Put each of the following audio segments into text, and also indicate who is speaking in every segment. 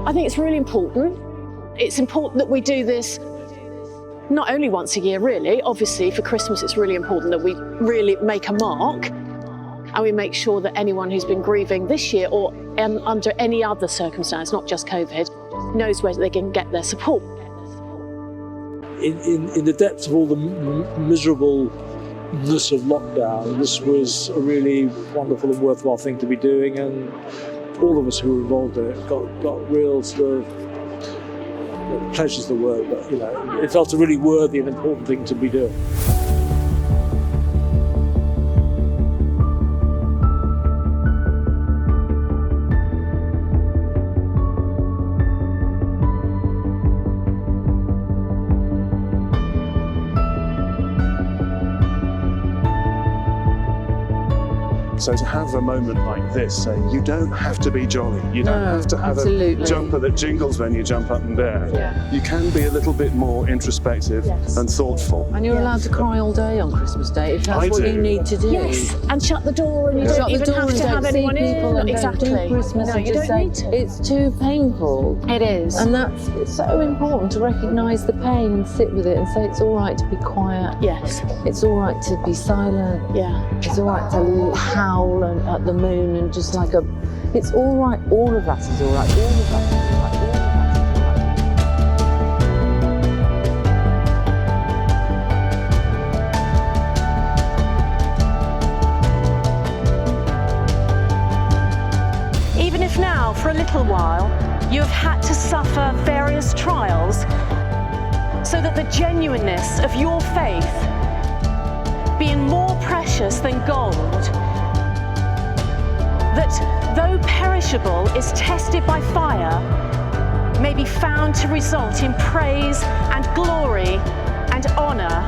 Speaker 1: I think it's really important. It's important that we do this not only once a year, really. Obviously, for Christmas, it's really important that we really make a mark and we make sure that anyone who's been grieving this year or under any other circumstance, not just COVID, knows where they can get their support.
Speaker 2: In the depths of all the miserableness of lockdown, this was a really wonderful and worthwhile thing to be doing, and all of us who were involved in it got real sort of, pleasure's the word, but it felt a really worthy and important thing to be doing.
Speaker 3: So to have a moment like this, saying you don't have to be jolly, you don't have to have a jumper that jingles when you jump up and down.
Speaker 1: Yeah.
Speaker 3: You can be a little bit more introspective and thoughtful.
Speaker 4: And you're allowed to cry all day on Christmas Day if that's what you need to do.
Speaker 1: Yes, and shut the door, and you don't even have to have anyone in.
Speaker 4: Exactly. Do Christmas and just say it's too painful.
Speaker 1: It is.
Speaker 4: And it's so important to recognise the pain and sit with it and say it's all right to be quiet.
Speaker 1: Yes.
Speaker 4: It's all right to be silent.
Speaker 1: Yeah.
Speaker 4: It's all right to howl at the moon and just it's all right. All of that is all right. All of that is all right.
Speaker 1: Even if now, for a little while, you have had to suffer various trials, so that the genuineness of your faith, being more precious than gold, that though perishable is tested by fire, may be found to result in praise and glory and honour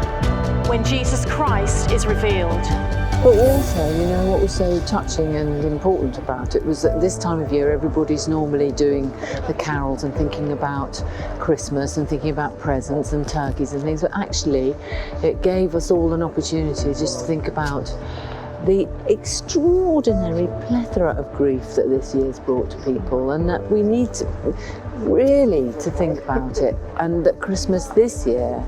Speaker 1: when Jesus Christ is revealed.
Speaker 4: But also, what was so touching and important about it was that this time of year everybody's normally doing the carols and thinking about Christmas and thinking about presents and turkeys and things, but actually it gave us all an opportunity just to think about the extraordinary plethora of grief that this year's brought to people, and that we need to really to think about it, and that Christmas this year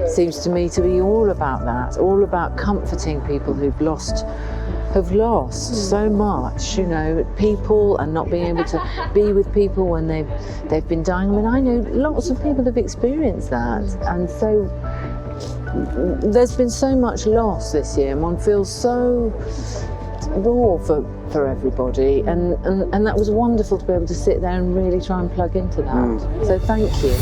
Speaker 4: seems to me to be all about that, all about comforting people who've lost so much, people, and not being able to be with people when they've been dying. I mean, I know lots of people have experienced that, and so there's been so much loss this year, and one feels so raw for everybody, and that was wonderful to be able to sit there and really try and plug into that. So thank you.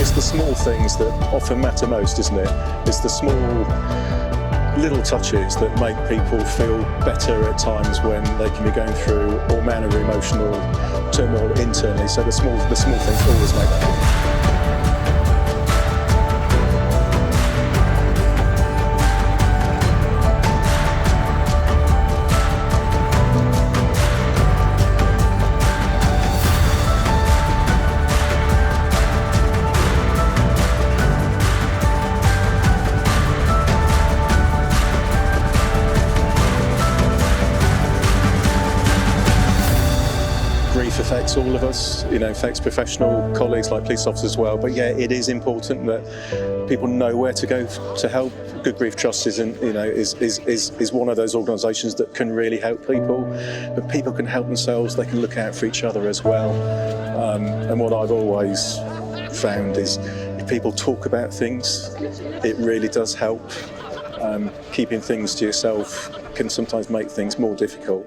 Speaker 3: It's the small things that often matter most, isn't it? It's the small little touches that make people feel better at times when they can be going through all manner of emotional turmoil internally. So the small things always make that difference. Grief affects all of us, affects professional colleagues like police officers as well. But yeah, it is important that people know where to go to help. Good Grief Trust is one of those organisations that can really help people. But people can help themselves. They can look out for each other as well. And what I've always found is if people talk about things, it really does help. Keeping things to yourself can sometimes make things more difficult.